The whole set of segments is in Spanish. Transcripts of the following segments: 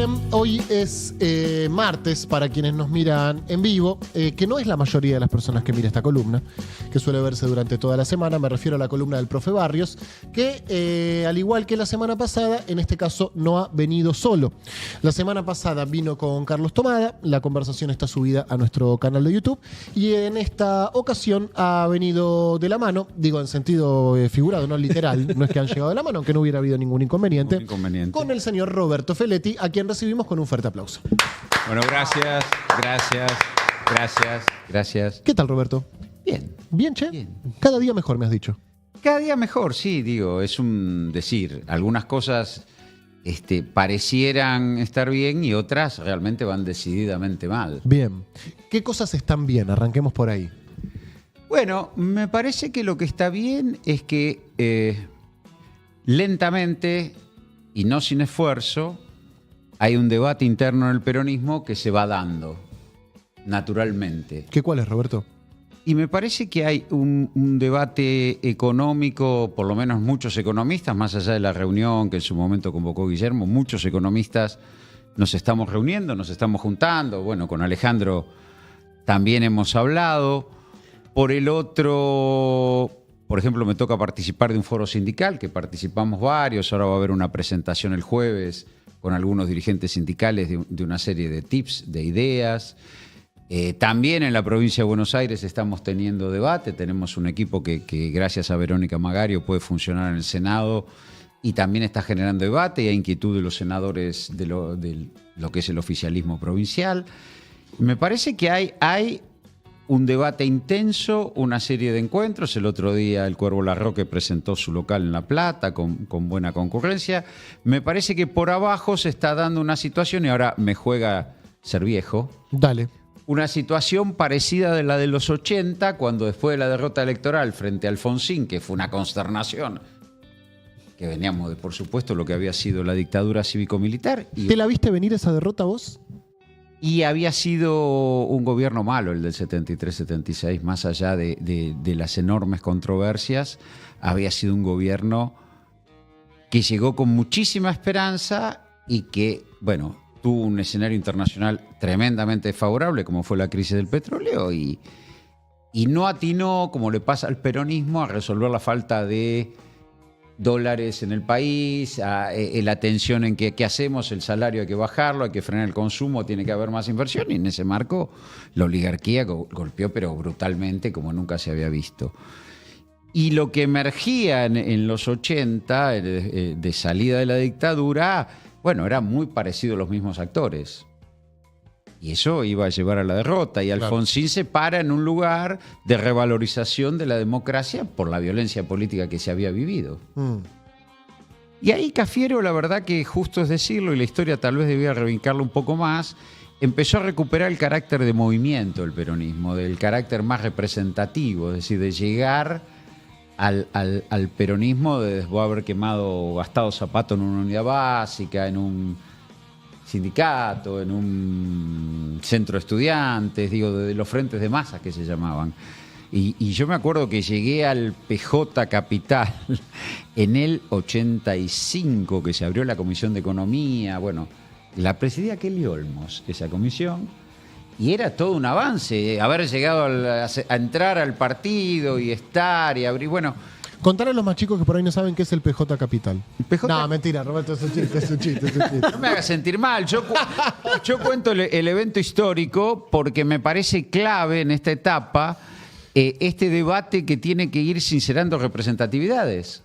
Bien, hoy es martes para quienes nos miran en vivo, que no es la mayoría de las personas que mira esta columna, que suele verse durante toda la semana. Me refiero a la columna del profe Barrios, que al igual que la semana pasada, en este caso no ha venido solo. La semana pasada vino con Carlos Tomada, la conversación está subida a nuestro canal de YouTube, y en esta ocasión ha venido de la mano, digo en sentido figurado, no literal, no es que han llegado de la mano, aunque no hubiera habido ningún inconveniente, con el señor Roberto Feletti, a quien recibimos con un fuerte aplauso. Bueno, gracias. ¿Qué tal, Roberto? Bien. ¿Bien, che? Bien. Cada día mejor, me has dicho. Cada día mejor, sí, digo, es un decir. Algunas cosas parecieran estar bien y otras realmente van decididamente mal. Bien. ¿Qué cosas están bien? Arranquemos por ahí. Bueno, me parece que lo que está bien es que lentamente y no sin esfuerzo hay un debate interno en el peronismo que se va dando naturalmente. ¿Cuál es, Roberto? Y me parece que hay un debate económico, por lo menos muchos economistas, más allá de la reunión que en su momento convocó Guillermo, muchos economistas nos estamos reuniendo, nos estamos juntando. Bueno, con Alejandro también hemos hablado. Por el otro, por ejemplo, me toca participar de un foro sindical, que participamos varios. Ahora va a haber una presentación el jueves con algunos dirigentes sindicales de una serie de tips, de ideas. También en la provincia de Buenos Aires estamos teniendo debate. Tenemos un equipo que gracias a Verónica Magario puede funcionar en el Senado y también está generando debate y hay inquietud de los senadores de lo que es el oficialismo provincial. Me parece que hay un debate intenso, una serie de encuentros. El otro día el Cuervo Larroque presentó su local en La Plata con buena concurrencia. Me parece que por abajo se está dando una situación, y ahora me juega ser viejo. Dale. Una situación parecida de la de los 80, cuando después de la derrota electoral frente a Alfonsín, que fue una consternación, que veníamos de, por supuesto, lo que había sido la dictadura cívico-militar. ¿Te la viste venir esa derrota vos? Y había sido un gobierno malo el del 73-76, más allá de las enormes controversias, había sido un gobierno que llegó con muchísima esperanza y que, bueno, tuvo un escenario internacional tremendamente favorable, como fue la crisis del petróleo, y no atinó, como le pasa al peronismo, a resolver la falta de dólares en el país, la tensión en que qué hacemos, el salario hay que bajarlo, hay que frenar el consumo, tiene que haber más inversión, y en ese marco la oligarquía golpeó pero brutalmente como nunca se había visto. Y lo que emergía en los 80, de salida de la dictadura, bueno, era muy parecido a los mismos actores. Y eso iba a llevar a la derrota. Y Alfonsín se para en un lugar de revalorización de la democracia por la violencia política que se había vivido. Y ahí Cafiero, la verdad que justo es decirlo, y la historia tal vez debía revincarlo un poco más, empezó a recuperar el carácter de movimiento del peronismo, del carácter más representativo, es decir, de llegar al peronismo después de haber gastado zapatos en una unidad básica, en un sindicato, en un centro de estudiantes, digo, de los frentes de masas que se llamaban. Y yo me acuerdo que llegué al PJ Capital en el 85, que se abrió la Comisión de Economía. Bueno, la presidía Kelly Olmos, esa comisión, y era todo un avance, haber llegado a entrar al partido y estar y abrir, bueno. Contale a los más chicos que por ahí no saben qué es el PJ Capital. PJ... No, mentira, Roberto, es un chiste. No me hagas sentir mal. Yo cuento el evento histórico porque me parece clave en esta etapa este debate que tiene que ir sincerando representatividades.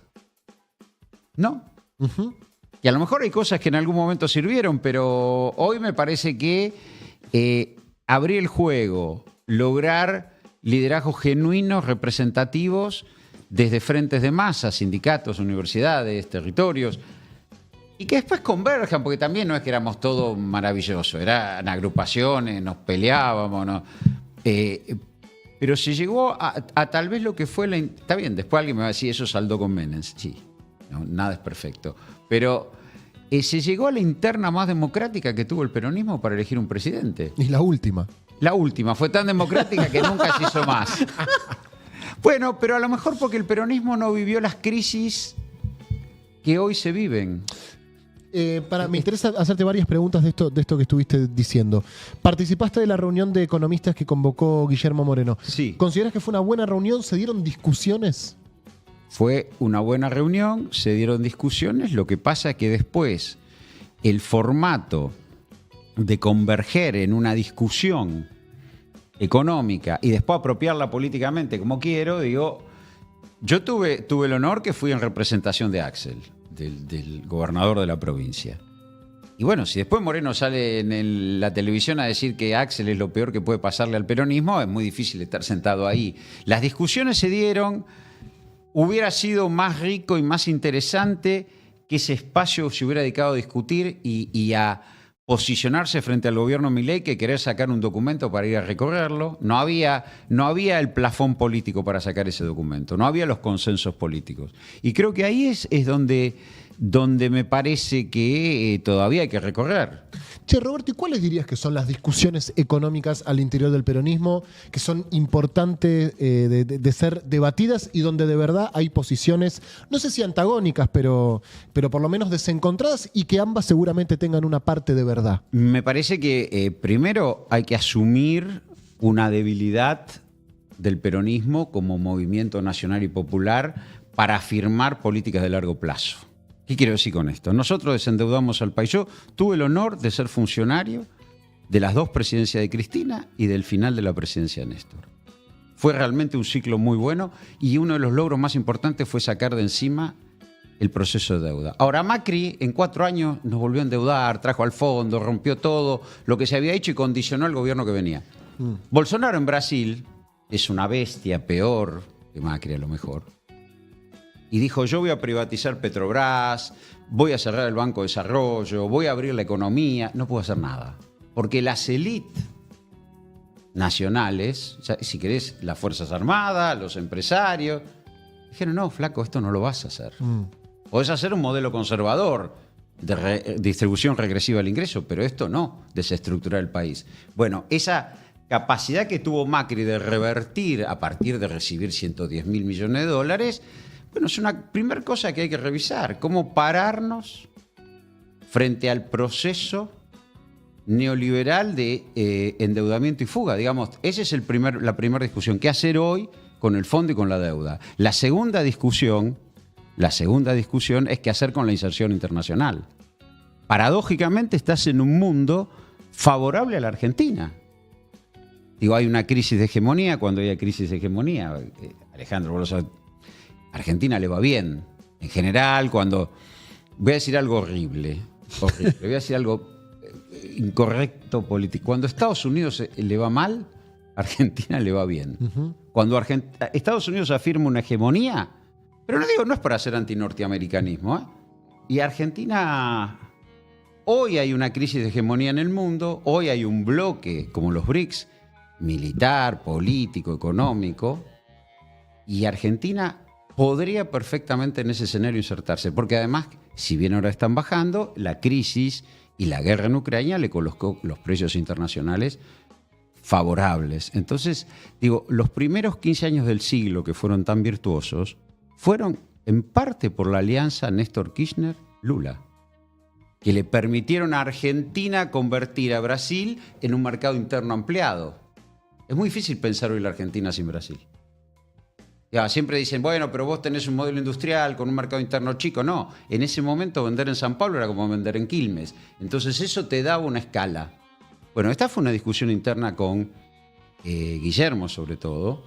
¿No? Uh-huh. Y a lo mejor hay cosas que en algún momento sirvieron, pero hoy me parece que abrir el juego, lograr liderazgos genuinos, representativos, desde frentes de masa, sindicatos, universidades, territorios, y que después converjan, porque también no es que éramos todo maravilloso, eran agrupaciones, nos peleábamos, ¿no? Pero se llegó a tal vez lo que fue Está bien, después alguien me va a decir, eso saldó con Menem. Sí, no, nada es perfecto. Pero se llegó a la interna más democrática que tuvo el peronismo para elegir un presidente. Y la última. La última, fue tan democrática que nunca se hizo más. Bueno, pero a lo mejor porque el peronismo no vivió las crisis que hoy se viven. Me interesa hacerte varias preguntas de esto que estuviste diciendo. Participaste de la reunión de economistas que convocó Guillermo Moreno. Sí. ¿Consideras que fue una buena reunión? ¿Se dieron discusiones? Fue una buena reunión, se dieron discusiones, lo que pasa es que después el formato de converger en una discusión económica y después apropiarla políticamente como quiero, digo, yo tuve el honor que fui en representación de Axel, del gobernador de la provincia. Y bueno, si después Moreno sale en la televisión a decir que Axel es lo peor que puede pasarle al peronismo, es muy difícil estar sentado ahí. Las discusiones se dieron, hubiera sido más rico y más interesante que ese espacio se hubiera dedicado a discutir y a posicionarse frente al gobierno Milei que querer sacar un documento para ir a recorrerlo. No había el plafón político para sacar ese documento, no había los consensos políticos. Y creo que ahí es donde me parece que todavía hay que recorrer. Che, Roberto, ¿y cuáles dirías que son las discusiones económicas al interior del peronismo que son importantes de ser debatidas y donde de verdad hay posiciones, no sé si antagónicas, pero por lo menos desencontradas y que ambas seguramente tengan una parte de verdad? Me parece que primero hay que asumir una debilidad del peronismo como movimiento nacional y popular para afirmar políticas de largo plazo. ¿Qué quiero decir con esto? Nosotros desendeudamos al país. Yo tuve el honor de ser funcionario de las dos presidencias de Cristina y del final de la presidencia de Néstor. Fue realmente un ciclo muy bueno y uno de los logros más importantes fue sacar de encima el proceso de deuda. Ahora, Macri en 4 años nos volvió a endeudar, trajo al fondo, rompió todo lo que se había hecho y condicionó al gobierno que venía. Bolsonaro en Brasil es una bestia peor que Macri a lo mejor. Y dijo, yo voy a privatizar Petrobras, voy a cerrar el Banco de Desarrollo, voy a abrir la economía. No puedo hacer nada. Porque las élites nacionales, o sea, si querés, las Fuerzas Armadas, los empresarios, dijeron, no, flaco, esto no lo vas a hacer. Podés hacer un modelo conservador de distribución regresiva del ingreso, pero esto no, desestructurar el país. Bueno, esa capacidad que tuvo Macri de revertir a partir de recibir 110.000 millones de dólares, bueno, es una primera cosa que hay que revisar. Cómo pararnos frente al proceso neoliberal de endeudamiento y fuga. Digamos, esa es la primera discusión. ¿Qué hacer hoy con el fondo y con la deuda? La segunda discusión es qué hacer con la inserción internacional. Paradójicamente estás en un mundo favorable a la Argentina. Digo, hay una crisis de hegemonía. Cuando haya crisis de hegemonía, Alejandro, vos lo sabés, Argentina le va bien. En general, cuando... Voy a decir algo horrible. Voy a decir algo incorrecto político. Cuando a Estados Unidos le va mal, a Argentina le va bien. Cuando Estados Unidos afirma una hegemonía, pero no es para hacer antinorteamericanismo, ¿eh? Y Argentina... Hoy hay una crisis de hegemonía en el mundo, hoy hay un bloque, como los BRICS, militar, político, económico, y Argentina podría perfectamente en ese escenario insertarse, porque además, si bien ahora están bajando, la crisis y la guerra en Ucrania le colocó los precios internacionales favorables. Entonces, digo, los primeros 15 años del siglo que fueron tan virtuosos fueron en parte por la alianza Néstor Kirchner-Lula, que le permitieron a Argentina convertir a Brasil en un mercado interno ampliado. Es muy difícil pensar hoy la Argentina sin Brasil. Ya, siempre dicen, bueno, pero vos tenés un modelo industrial con un mercado interno chico. No, en ese momento vender en San Pablo era como vender en Quilmes. Entonces eso te daba una escala. Bueno, esta fue una discusión interna con Guillermo, sobre todo,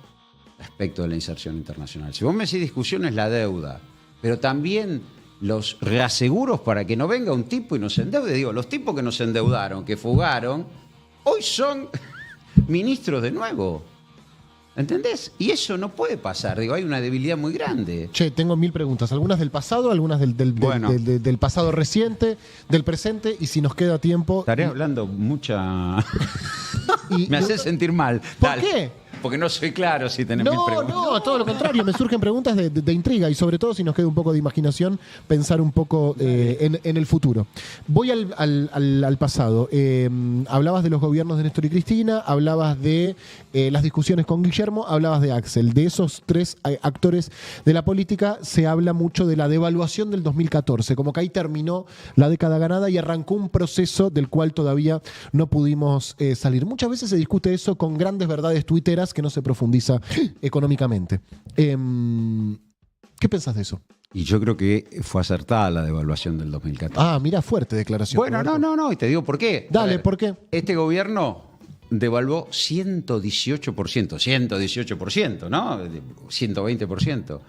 respecto de la inserción internacional. Si vos me decís discusión es la deuda, pero también los reaseguros para que no venga un tipo y nos endeude. Digo, los tipos que nos endeudaron, que fugaron, hoy son ministros de nuevo. ¿Entendés? Y eso no puede pasar. Digo, hay una debilidad muy grande. Che, tengo 1000 preguntas. Algunas del pasado, algunas del pasado reciente, del presente, y si nos queda tiempo... Estaré hablando mucha... Me hace sentir mal. ¿Por qué? porque no soy claro si tenés mil preguntas. No, todo lo contrario, me surgen preguntas de intriga y sobre todo si nos queda un poco de imaginación, pensar un poco en el futuro. Voy al pasado. Hablabas de los gobiernos de Néstor y Cristina, hablabas de las discusiones con Guillermo, hablabas de Axel. De esos tres actores de la política se habla mucho de la devaluación del 2014, como que ahí terminó la década ganada y arrancó un proceso del cual todavía no pudimos salir. Muchas veces se discute eso con grandes verdades tuiteras que no se profundiza económicamente. ¿Qué pensás de eso? Y yo creo que fue acertada la devaluación del 2014. Ah, mira, fuerte declaración. Bueno, Roberto. no, y te digo por qué. Dale, ¿por qué? Este gobierno devaluó 118%, ¿no? 120%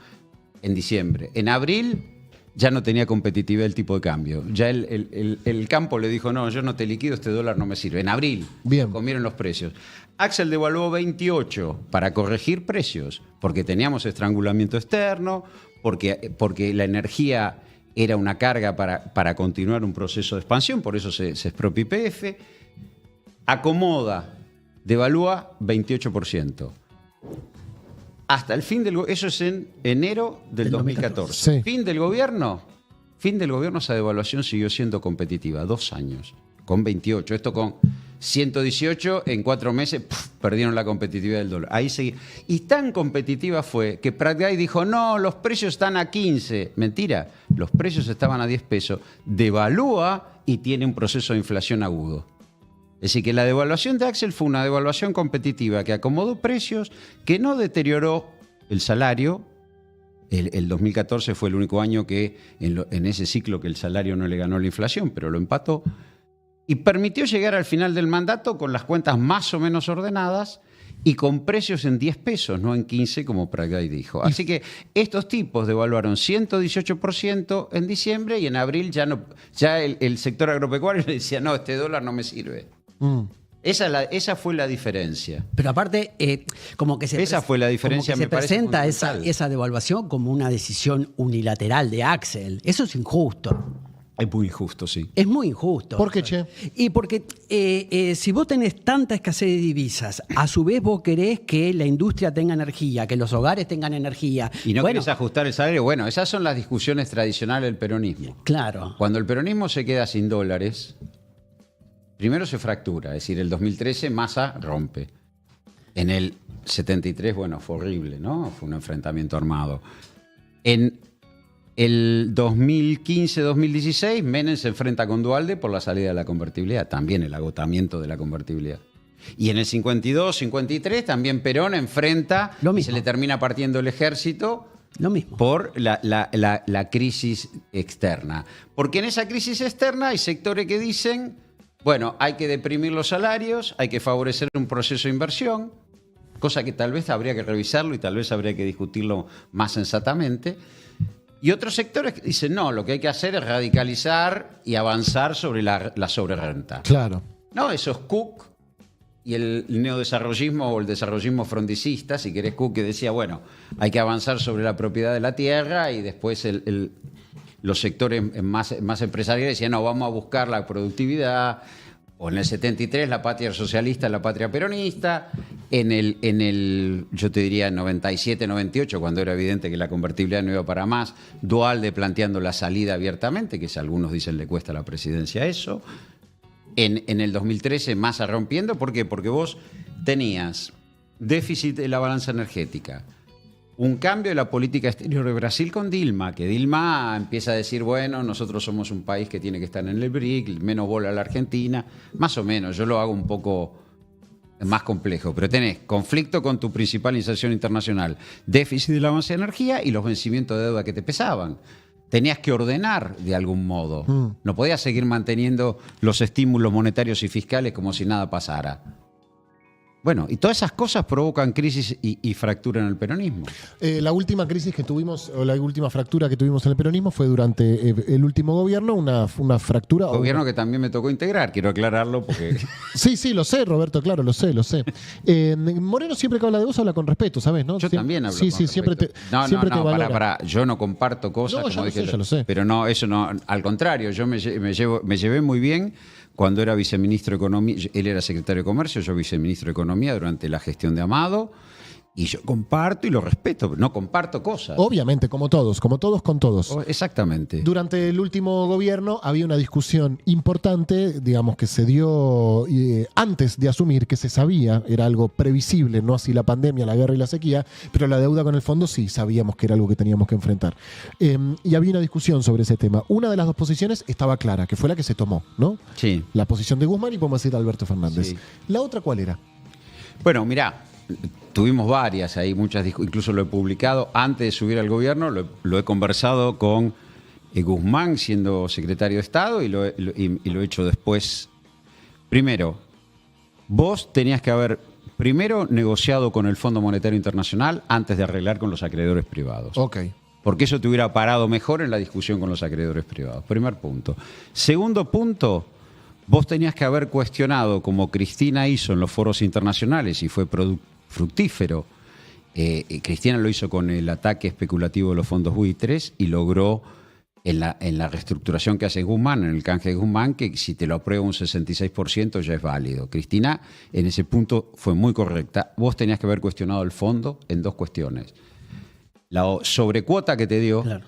en diciembre. En abril ya no tenía competitividad el tipo de cambio. Ya el campo le dijo, no, yo no te liquido, este dólar no me sirve. En abril Bien. comieron los precios. Axel devaluó 28 para corregir precios, porque teníamos estrangulamiento externo, porque la energía era una carga para continuar un proceso de expansión, por eso se expropió YPF. Acomoda, devalúa 28%. Hasta el fin del gobierno, eso es en enero del 2014. Sí. Fin del gobierno, esa devaluación siguió siendo competitiva, 2 años, con 28. Esto con 118 en 4 meses, perdieron la competitividad del dólar. Ahí seguí. Y tan competitiva fue que Prat-Gay dijo, no, los precios están a 15. Mentira, los precios estaban a 10 pesos. Devalúa y tiene un proceso de inflación agudo. Es decir, que la devaluación de Axel fue una devaluación competitiva que acomodó precios, que no deterioró el salario. El 2014 fue el único año que en ese ciclo que el salario no le ganó la inflación, pero lo empató. Y permitió llegar al final del mandato con las cuentas más o menos ordenadas y con precios en 10 pesos, no en 15 como Prat-Gay dijo. Así que estos tipos devaluaron 118% en diciembre y en abril ya el sector agropecuario le decía, no, este dólar no me sirve. Esa fue la diferencia. Pero aparte, como que esa fue la diferencia, como que me parece presenta fundamental. esa devaluación como una decisión unilateral de Axel. Eso es injusto. Es muy injusto, sí. Es muy injusto. ¿Por qué, che? Y porque si vos tenés tanta escasez de divisas, a su vez vos querés que la industria tenga energía, que los hogares tengan energía. Y no bueno, querés ajustar el salario. Bueno, esas son las discusiones tradicionales del peronismo. claro. Cuando el peronismo se queda sin dólares, primero se fractura. Es decir, el 2013 Massa rompe. En el 73, bueno, fue horrible, ¿no? Fue un enfrentamiento armado. En el 2015-2016, Menem se enfrenta con Duhalde por la salida de la convertibilidad, también el agotamiento de la convertibilidad. Y en el 52-53 también Perón enfrenta Lo y mismo. se le termina partiendo el ejército Lo mismo. por la crisis externa. Porque en esa crisis externa hay sectores que dicen, bueno, hay que deprimir los salarios, hay que favorecer un proceso de inversión, cosa que tal vez habría que revisarlo y tal vez habría que discutirlo más sensatamente. Y otros sectores dicen, no, lo que hay que hacer es radicalizar y avanzar sobre la sobrerrenta. Claro. No, eso es Cook y el neodesarrollismo o el desarrollismo frondicista, si querés, Cook, que decía, bueno, hay que avanzar sobre la propiedad de la tierra y después los sectores más empresariales decían, no, vamos a buscar la productividad. O en el 73 la patria socialista, la patria peronista. En el yo te diría, 97, 98, cuando era evidente que la convertibilidad no iba para más, Duhalde planteando la salida abiertamente, que si algunos dicen le cuesta a la presidencia eso. En el 2013 Massa rompiendo, ¿por qué? Porque vos tenías déficit de la balanza energética, un cambio de la política exterior de Brasil con Dilma, que Dilma empieza a decir, bueno, nosotros somos un país que tiene que estar en el BRIC, menos bola a la Argentina, más o menos, yo lo hago un poco más complejo, pero tenés conflicto con tu principal inserción internacional, déficit de la balanza de energía y los vencimientos de deuda que te pesaban. Tenías que ordenar de algún modo. No podías seguir manteniendo los estímulos monetarios y fiscales como si nada pasara. Bueno, y todas esas cosas provocan crisis y fractura en el peronismo. La última crisis que tuvimos, o la última fractura que tuvimos en el peronismo fue durante el último gobierno, una fractura. Gobierno que también me tocó integrar, quiero aclararlo porque... Sí, lo sé, Roberto, claro, lo sé. Moreno siempre que habla de vos habla con respeto, ¿sabes? ¿no? Yo también hablo Sí, con siempre te, No, siempre te valora. pará. Yo no comparto cosas, No, ya como lo dije. sé, ya lo sé. Pero no, eso no. Al contrario, yo me llevé muy bien cuando era viceministro de Economía. Él era secretario de Comercio, yo viceministro de Economía economía durante la gestión de Amado. Y yo comparto y lo respeto, no comparto cosas. Obviamente, como todos con todos. Exactamente. Durante el último gobierno había una discusión importante, digamos, que se dio antes de asumir, que se sabía, era algo previsible, no así la pandemia, la guerra y la sequía, pero la deuda con el fondo sí sabíamos que era algo que teníamos que enfrentar. Y había una discusión sobre ese tema. Una de las dos posiciones estaba clara, que fue la que se tomó, ¿no? Sí. La posición de Guzmán y podemos decir de Alberto Fernández. Sí. ¿La otra cuál era? Bueno, mirá, tuvimos varias ahí, muchas, incluso lo he publicado antes de subir al gobierno, lo he conversado con Guzmán siendo secretario de Estado y lo he hecho después. Primero, vos tenías que haber primero negociado con el Fondo Monetario Internacional antes de arreglar con los acreedores privados. Ok. Porque eso te hubiera parado mejor en la discusión con los acreedores privados. Primer punto. Segundo punto, vos tenías que haber cuestionado, como Cristina hizo en los foros internacionales y fue fructífero. Cristina lo hizo con el ataque especulativo de los fondos buitres y logró en la reestructuración que hace Guzmán, en el canje de Guzmán, que si te lo aprueba un 66% ya es válido. Cristina en ese punto fue muy correcta. Vos tenías que haber cuestionado el fondo en dos cuestiones. La sobrecuota que te dio, claro,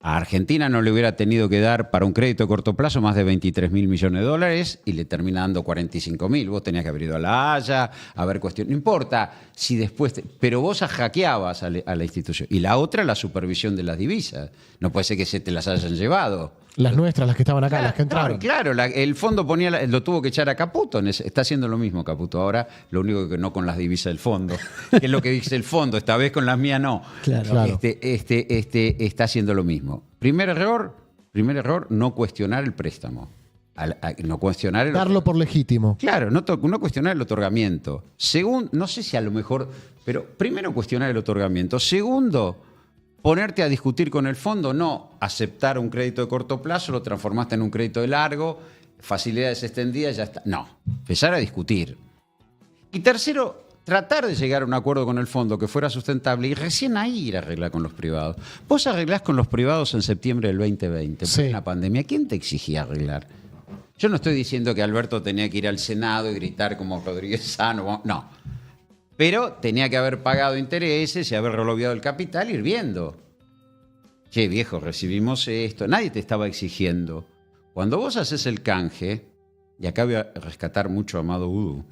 a Argentina no le hubiera tenido que dar para un crédito de corto plazo más de 23.000 millones de dólares y le termina dando 45.000. Vos tenías que haber ido a La Haya, a ver cuestiones. No importa si después... pero vos hackeabas a la institución. Y la otra, la supervisión de las divisas. No puede ser que se te las hayan llevado. Las nuestras, las que estaban acá, Claro, las que entraron. Claro, el fondo lo tuvo que echar a Caputo. Está haciendo lo mismo Caputo ahora, lo único que no con las divisas del fondo, que es lo que dice el fondo, esta vez con las mías no. Claro. Está haciendo lo mismo. Primer error, no cuestionar el préstamo. No cuestionar Darlo por legítimo. Claro, no cuestionar el otorgamiento. Segundo, no sé si a lo mejor, pero primero cuestionar el otorgamiento. Segundo, ponerte a discutir con el fondo, no aceptar un crédito de corto plazo, lo transformaste en un crédito de largo, facilidades extendidas, ya está. No, empezar a discutir. Y tercero, tratar de llegar a un acuerdo con el fondo que fuera sustentable y recién ahí ir a arreglar con los privados. Vos arreglás con los privados en septiembre del 2020, sí, por una pandemia. ¿Quién te exigía arreglar? Yo no estoy diciendo que Alberto tenía que ir al Senado y gritar como Rodríguez Sano, no. Pero tenía que haber pagado intereses y haber reloviado el capital y ir viendo. Che, viejo, recibimos esto. Nadie te estaba exigiendo. Cuando vos haces el canje, y acá voy a rescatar mucho a Amado Udú,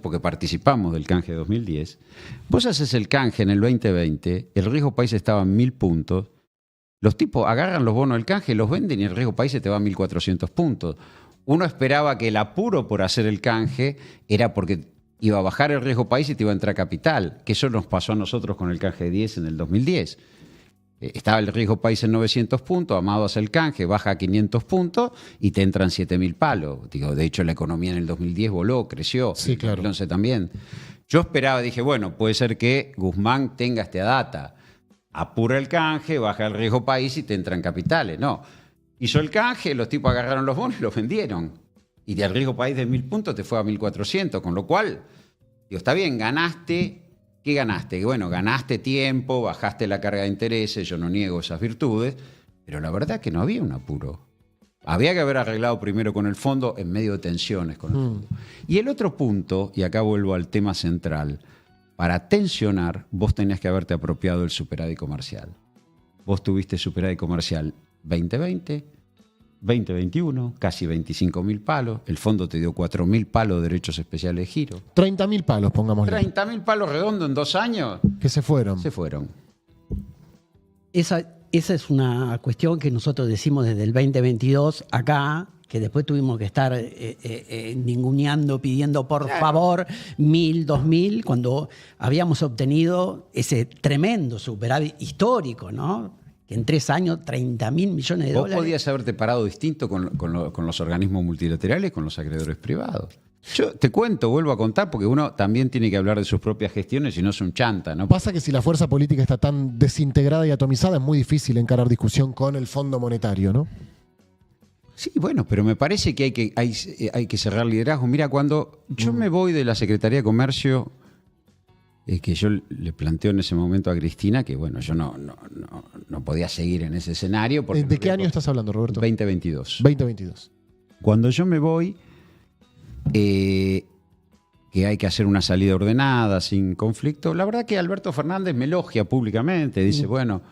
porque participamos del canje de 2010, vos haces el canje en el 2020, el riesgo país estaba en 1.000 puntos, los tipos agarran los bonos del canje, los venden y el riesgo país se te va a 1.400 puntos. Uno esperaba que el apuro por hacer el canje era porque iba a bajar el riesgo país y te iba a entrar capital, que eso nos pasó a nosotros con el canje de 10 en el 2010. Estaba el riesgo país en 900 puntos, Amado hace el canje, baja a 500 puntos y te entran 7.000 palos. Digo, de hecho, la economía en el 2010 voló, creció, sí, en claro. 2011 también. Yo esperaba, dije, bueno, puede ser que Guzmán tenga esta data, apura el canje, baja el riesgo país y te entran capitales. No, hizo el canje, los tipos agarraron los bonos y los vendieron. Y del riesgo país de 1.000 puntos te fue a 1.400, con lo cual, digo, está bien, ganaste. ¿Qué ganaste? Bueno, ganaste tiempo, bajaste la carga de intereses, yo no niego esas virtudes, pero la verdad es que no había un apuro. Había que haber arreglado primero con el fondo en medio de tensiones con el fondo. Y el otro punto, y acá vuelvo al tema central, para tensionar, vos tenías que haberte apropiado del superávit comercial. Vos tuviste superávit comercial 2020, 2021, casi 25.000 palos. El fondo te dio 4.000 palos de derechos especiales de giro. 30.000 palos, pongámosle. 30.000 palos redondos en 2 años. Que se fueron. Se fueron. Esa es una cuestión que nosotros decimos desde el 2022 acá, que después tuvimos que estar ninguneando, pidiendo por favor 1.000, 2.000, cuando habíamos obtenido ese tremendo superávit histórico, ¿no? Que en 3 años, 30.000 millones de dólares. Vos podías haberte parado distinto con los organismos multilaterales, con los acreedores privados. Yo te cuento, vuelvo a contar, porque uno también tiene que hablar de sus propias gestiones y no es un chanta, ¿no? Pasa que si la fuerza política está tan desintegrada y atomizada, es muy difícil encarar discusión con el Fondo Monetario, ¿no? Sí, bueno, pero me parece que hay que cerrar liderazgo. Mira, cuando yo me voy de la Secretaría de Comercio, que yo le planteo en ese momento a Cristina que, bueno, yo no podía seguir en ese escenario. ¿De qué año estás hablando, Roberto? 2022. 2022. Cuando yo me voy, que hay que hacer una salida ordenada, sin conflicto. La verdad que Alberto Fernández me elogia públicamente, dice, bueno,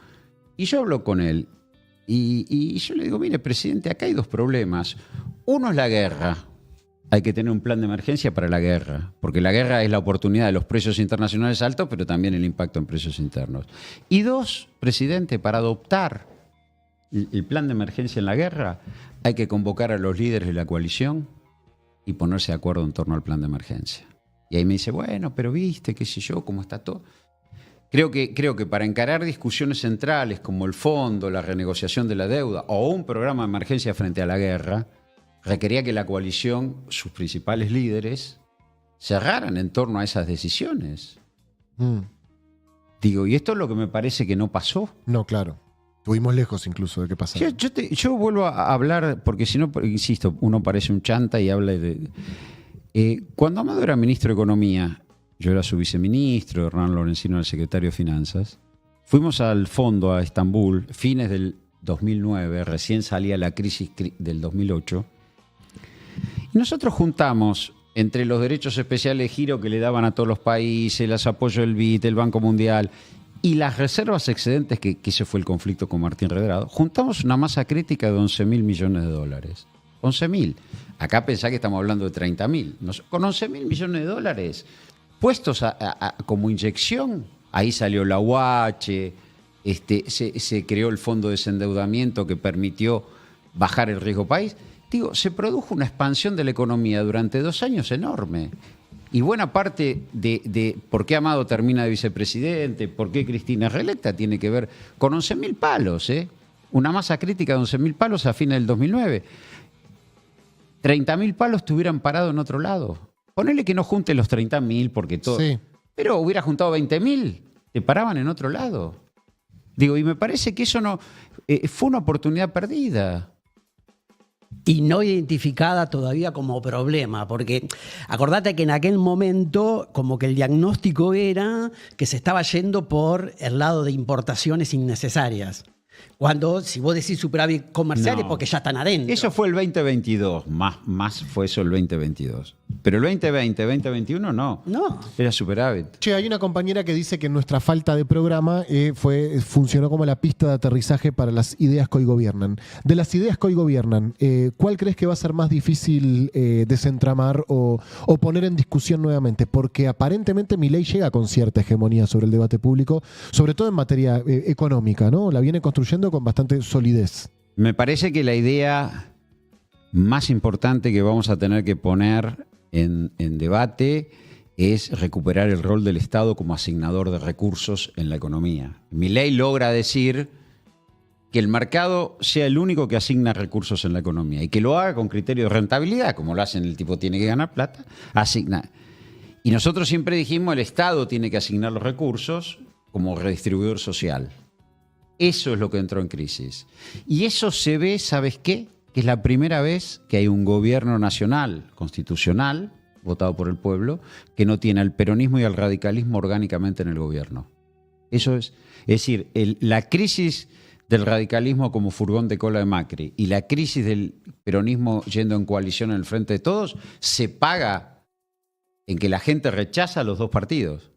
y yo hablo con él, y yo le digo, mire, presidente, acá hay dos problemas. Uno es la guerra. Hay que tener un plan de emergencia para la guerra, porque la guerra es la oportunidad de los precios internacionales altos, pero también el impacto en precios internos. Y dos, presidente, para adoptar el plan de emergencia en la guerra, hay que convocar a los líderes de la coalición y ponerse de acuerdo en torno al plan de emergencia. Y ahí me dice, bueno, pero viste, qué sé yo, cómo está todo. Creo que para encarar discusiones centrales como el fondo, la renegociación de la deuda o un programa de emergencia frente a la guerra, requería que la coalición, sus principales líderes, cerraran en torno a esas decisiones. Digo, y esto es lo que me parece que no pasó. No, claro. Estuvimos lejos incluso de que pasara. Yo vuelvo a hablar, porque si no, insisto, uno parece un chanta y habla de... cuando Amado era ministro de Economía, yo era su viceministro, Hernán Lorenzino era el secretario de Finanzas, fuimos al fondo a Estambul, fines del 2009, recién salía la crisis del 2008, y nosotros juntamos entre los derechos especiales de giro que le daban a todos los países, los apoyos del BID, el Banco Mundial y las reservas excedentes, que ese fue el conflicto con Martín Redrado, juntamos una masa crítica de 11.000 millones de dólares. 11.000. Acá pensá que estamos hablando de 30.000. Con 11.000 millones de dólares puestos como inyección, ahí salió la UH, se creó el fondo de desendeudamiento que permitió bajar el riesgo país. Digo, se produjo una expansión de la economía durante 2 años enorme. Y buena parte de por qué Amado termina de vicepresidente, por qué Cristina es reelecta, tiene que ver con 11.000 palos, una masa crítica de 11.000 palos a fines del 2009. 30.000 palos te hubieran parado en otro lado. Ponele que no junte los 30.000 porque todo... Sí. Pero hubiera juntado 20.000, te paraban en otro lado. Digo, y me parece que eso no fue una oportunidad perdida. Y no identificada todavía como problema, porque acordate que en aquel momento como que el diagnóstico era que se estaba yendo por el lado de importaciones innecesarias. Cuando, si vos decís superávit comercial, es porque ya están adentro. Eso fue el 2022, más fue eso el 2022. Pero el 2020, 2021 no. No. Era superávit. Che, hay una compañera que dice que nuestra falta de programa funcionó como la pista de aterrizaje para las ideas que hoy gobiernan. De las ideas que hoy gobiernan, ¿cuál crees que va a ser más difícil desentramar o poner en discusión nuevamente? Porque aparentemente Milei llega con cierta hegemonía sobre el debate público, sobre todo en materia económica, ¿no? La viene construyendo con bastante solidez. Me parece que la idea más importante que vamos a tener que poner en debate es recuperar el rol del Estado como asignador de recursos en la economía. Milei logra decir que el mercado sea el único que asigna recursos en la economía y que lo haga con criterio de rentabilidad, como lo hacen, el tipo tiene que ganar plata, asigna. Y nosotros siempre dijimos el Estado tiene que asignar los recursos como redistribuidor social. Eso es lo que entró en crisis. Y eso se ve, ¿sabes qué? Que es la primera vez que hay un gobierno nacional, constitucional, votado por el pueblo, que no tiene al peronismo y al radicalismo orgánicamente en el gobierno. Eso es decir, la crisis del radicalismo como furgón de cola de Macri y la crisis del peronismo yendo en coalición en el frente de todos, se paga en que la gente rechaza a los dos partidos.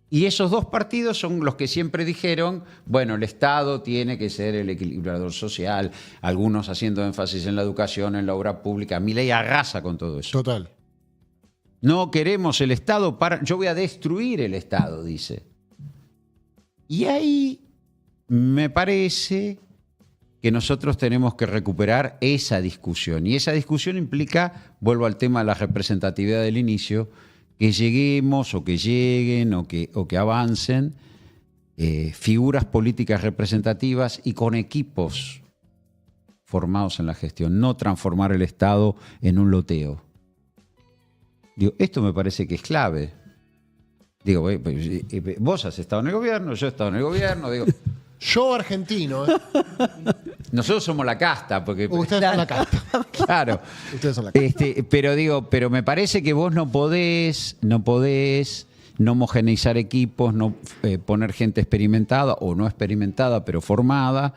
Y esos dos partidos son los que siempre dijeron, bueno, el Estado tiene que ser el equilibrador social, algunos haciendo énfasis en la educación, en la obra pública. Milei arrasa con todo eso. Total. No queremos el Estado yo voy a destruir el Estado, dice. Y ahí me parece que nosotros tenemos que recuperar esa discusión. Y esa discusión implica, vuelvo al tema de la representatividad del inicio, que lleguemos o que lleguen o que avancen figuras políticas representativas y con equipos formados en la gestión, no transformar el Estado en un loteo. Digo, esto me parece que es clave. Digo, vos has estado en el gobierno, yo he estado en el gobierno, digo... Yo argentino, Nosotros somos la casta, porque... Ustedes son la casta. Claro. Ustedes son la casta. Pero me parece que vos no podés no homogeneizar equipos, no poner gente experimentada o no experimentada, pero formada,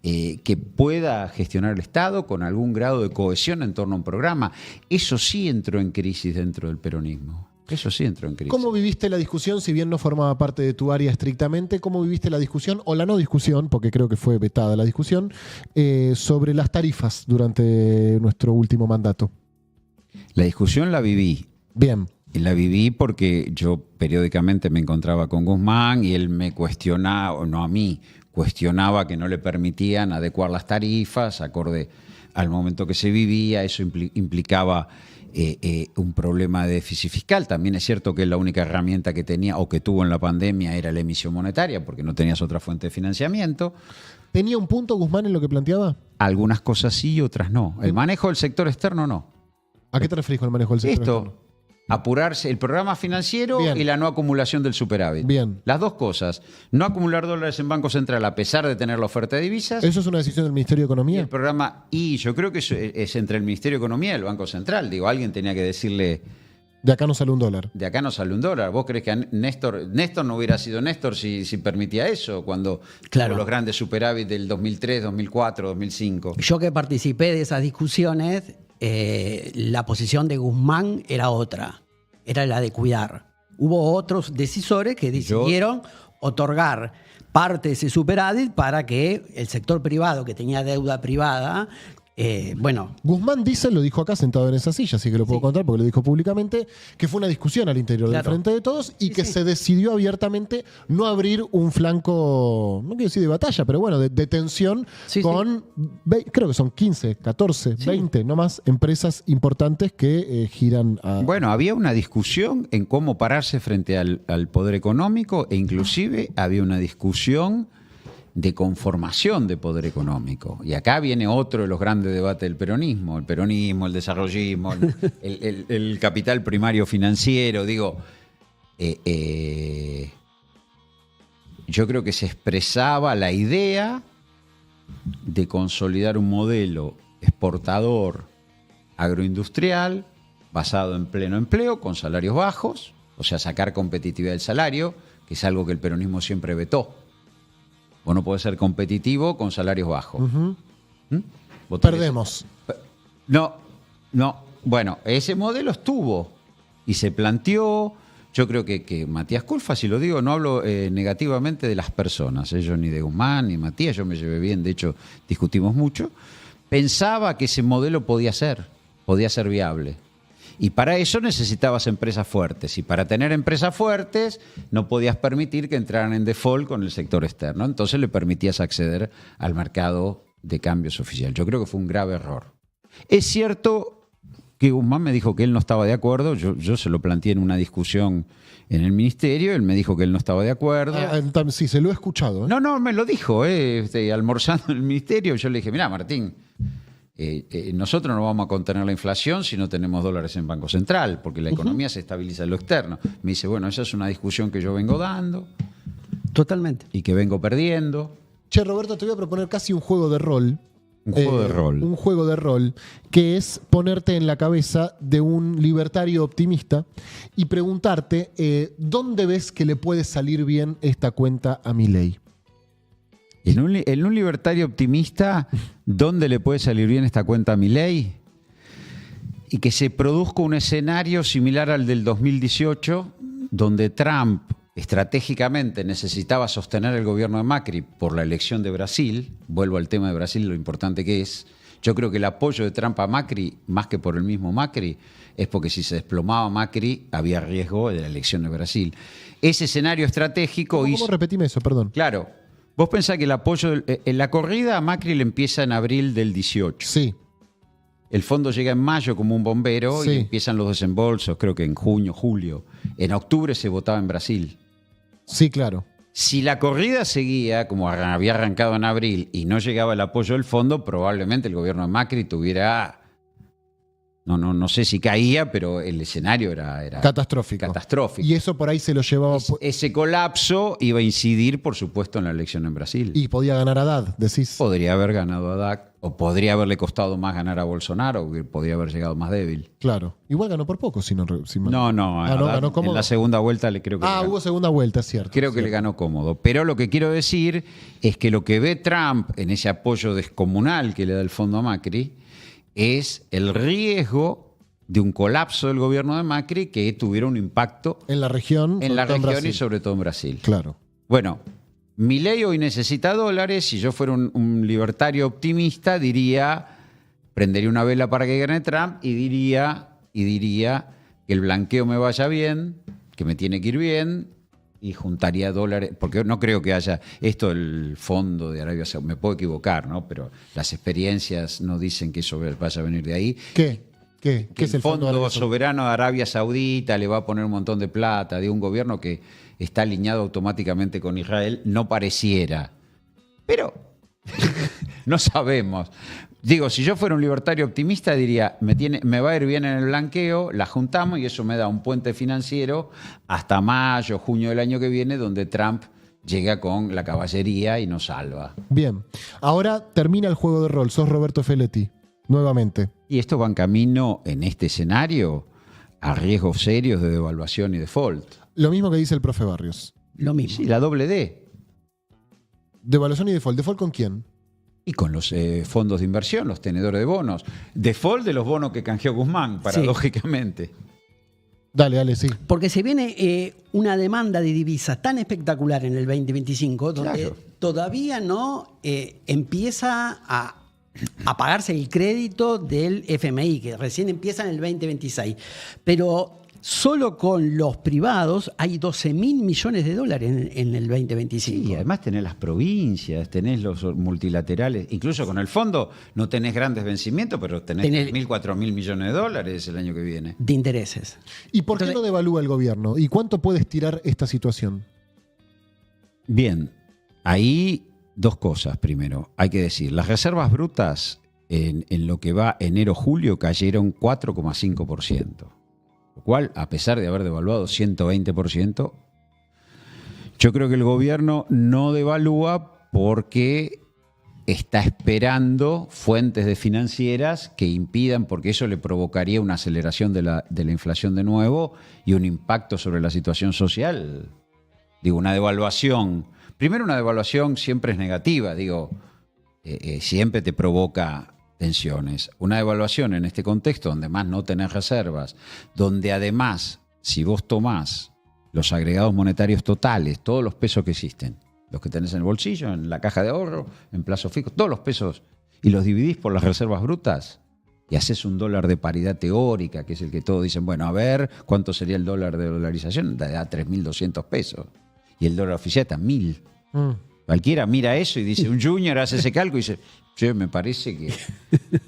que pueda gestionar el Estado con algún grado de cohesión en torno a un programa. Eso sí entró en crisis dentro del peronismo. Eso sí entró en crisis. ¿Cómo viviste la discusión, si bien no formaba parte de tu área estrictamente, cómo viviste la discusión, o la no discusión, porque creo que fue vetada la discusión, sobre las tarifas durante nuestro último mandato? La discusión la viví. Bien. Y la viví porque yo periódicamente me encontraba con Guzmán y él me cuestionaba, o no a mí, cuestionaba que no le permitían adecuar las tarifas acorde al momento que se vivía. Eso implicaba un problema de déficit fiscal. También es cierto que la única herramienta que tenía o que tuvo en la pandemia era la emisión monetaria, porque no tenías otra fuente de financiamiento. ¿Tenía un punto Guzmán en lo que planteaba? Algunas cosas sí y otras no. El manejo del sector externo no. ¿A qué te referís con el manejo del sector externo? Apurarse el programa financiero. Bien. Y la no acumulación del superávit. Bien. Las dos cosas. No acumular dólares en Banco Central a pesar de tener la oferta de divisas. ¿Eso es una decisión del Ministerio de Economía? El programa, y yo creo que es entre el Ministerio de Economía y el Banco Central. Digo, alguien tenía que decirle... De acá no sale un dólar. De acá no sale un dólar. ¿Vos crees que Néstor no hubiera sido Néstor si permitía eso? Cuando claro. Los grandes superávit del 2003, 2004, 2005. Yo que participé de esas discusiones, la posición de Guzmán era otra. Era la de cuidar. Hubo otros decisores que decidieron otorgar parte de ese superávit para que el sector privado, que tenía deuda privada, Guzmán dice, lo dijo acá sentado en esa silla, así que lo puedo contar porque lo dijo públicamente, que fue una discusión al interior del Frente de Todos y que se decidió abiertamente no abrir un flanco, no quiero decir de batalla, pero bueno, de tensión con, creo que son 15, 14, 20, no más, empresas importantes que giran a... Bueno, había una discusión en cómo pararse frente al poder económico e inclusive había una discusión de conformación de poder económico. Y acá viene otro de los grandes debates del peronismo, el desarrollismo, el capital primario financiero. Digo, yo creo que se expresaba la idea de consolidar un modelo exportador agroindustrial basado en pleno empleo, con salarios bajos, o sea, sacar competitividad del salario, que es algo que el peronismo siempre vetó. Vos no podés ser competitivo con salarios bajos. Perdemos. No. Bueno, ese modelo estuvo y se planteó. Yo creo que Matías Culfas, si lo digo, no hablo negativamente de las personas. Yo ni de Guzmán ni Matías, yo me llevé bien, de hecho discutimos mucho. Pensaba que ese modelo podía ser viable. Y para eso necesitabas empresas fuertes. Y para tener empresas fuertes no podías permitir que entraran en default con el sector externo. Entonces le permitías acceder al mercado de cambios oficial. Yo creo que fue un grave error. Es cierto que Guzmán me dijo que él no estaba de acuerdo. Yo se lo planteé en una discusión en el ministerio. Él me dijo que él no estaba de acuerdo. Sí, se lo he escuchado. No, me lo dijo. Almorzando en el ministerio. Yo le dije, mirá, Martín... nosotros no vamos a contener la inflación si no tenemos dólares en Banco Central, porque la economía se estabiliza en lo externo. Me dice, bueno, esa es una discusión que yo vengo dando. Totalmente. Y que vengo perdiendo. Che, Roberto, te voy a proponer casi un juego de rol. Un juego de rol. Un juego de rol, que es ponerte en la cabeza de un libertario optimista y preguntarte ¿dónde ves que le puede salir bien esta cuenta a Milei? En un libertario optimista, ¿dónde le puede salir bien esta cuenta a Milei? Y que se produzca un escenario similar al del 2018, donde Trump estratégicamente necesitaba sostener el gobierno de Macri por la elección de Brasil. Vuelvo al tema de Brasil, lo importante que es. Yo creo que el apoyo de Trump a Macri, más que por el mismo Macri, es porque si se desplomaba Macri, había riesgo de la elección de Brasil. Ese escenario estratégico ¿Cómo repetime eso? Perdón. Claro. Vos pensás que el apoyo, en la corrida a Macri le empieza en abril del 18. Sí. El fondo llega en mayo como un bombero y empiezan los desembolsos, creo que en junio, julio. En octubre se votaba en Brasil. Sí, claro. Si la corrida seguía, como había arrancado en abril, y no llegaba el apoyo del fondo, probablemente el gobierno de Macri tuviera No sé si caía, pero el escenario era Catastrófico. Y eso por ahí se lo llevaba... Ese colapso iba a incidir, por supuesto, en la elección en Brasil. Y podía ganar Haddad, decís. Podría haber ganado a Haddad, o podría haberle costado más ganar a Bolsonaro, que podría haber llegado más débil. Claro. Igual ganó por poco, si no... No, Haddad ganó cómodo. en la segunda vuelta le creo que le ganó. Hubo segunda vuelta, es cierto. Creo que le ganó cómodo. Pero lo que quiero decir es que lo que ve Trump en ese apoyo descomunal que le da el fondo a Macri es el riesgo de un colapso del gobierno de Macri que tuviera un impacto en la región, y sobre todo en Brasil. Claro. Bueno, Milei hoy necesita dólares. Si yo fuera un libertario optimista, prendería una vela para que gane Trump y diría que el blanqueo me vaya bien, que me tiene que ir bien, y juntaría dólares, porque no creo que haya esto del fondo de Arabia Saudita, me puedo equivocar, ¿no? Pero las experiencias no dicen que eso vaya a venir de ahí. ¿Qué Que es el fondo soberano de Arabia Saudita le va a poner un montón de plata de un gobierno que está alineado automáticamente con Israel? No pareciera. Pero no sabemos. Digo, si yo fuera un libertario optimista, diría, me va a ir bien en el blanqueo, la juntamos y eso me da un puente financiero hasta mayo, junio del año que viene, donde Trump llega con la caballería y nos salva. Bien. Ahora termina el juego de rol. Sos Roberto Feletti. Nuevamente. Y esto va en camino, en este escenario, a riesgos serios de devaluación y default. Lo mismo que dice el profe Barrios. Lo mismo. Sí, la doble D. Devaluación y default. ¿Default con quién? Y con los fondos de inversión, los tenedores de bonos. Default de los bonos que canjeó Guzmán, paradójicamente. Dale, sí. Porque se viene una demanda de divisas tan espectacular en el 2025, donde todavía no empieza a pagarse el crédito del FMI, que recién empieza en el 2026. Pero solo con los privados hay 12.000 millones de dólares en el 2025. Sí, además tenés las provincias, tenés los multilaterales, incluso con el fondo no tenés grandes vencimientos, pero tenés 3.000, 4.000 millones de dólares el año que viene. De intereses. ¿Y por qué no devalúa el gobierno? ¿Y cuánto puede estirar esta situación? Bien, ahí dos cosas primero. Hay que decir, las reservas brutas en lo que va enero-julio cayeron 4,5%. Lo cual, a pesar de haber devaluado 120%, yo creo que el gobierno no devalúa porque está esperando fuentes de financieras que impidan, porque eso le provocaría una aceleración de la inflación de nuevo y un impacto sobre la situación social. Digo, una devaluación. Primero, una devaluación siempre es negativa, siempre te provoca tensiones. Una devaluación en este contexto, donde más no tenés reservas, donde además, si vos tomás los agregados monetarios totales, todos los pesos que existen, los que tenés en el bolsillo, en la caja de ahorro, en plazo fijo, todos los pesos, y los dividís por las reservas brutas, y haces un dólar de paridad teórica, que es el que todos dicen, bueno, a ver, ¿cuánto sería el dólar de dolarización? Da 3.200 pesos. Y el dólar oficial está 1.000. Cualquiera mira eso y dice, un junior hace ese cálculo y dice, che, me parece que...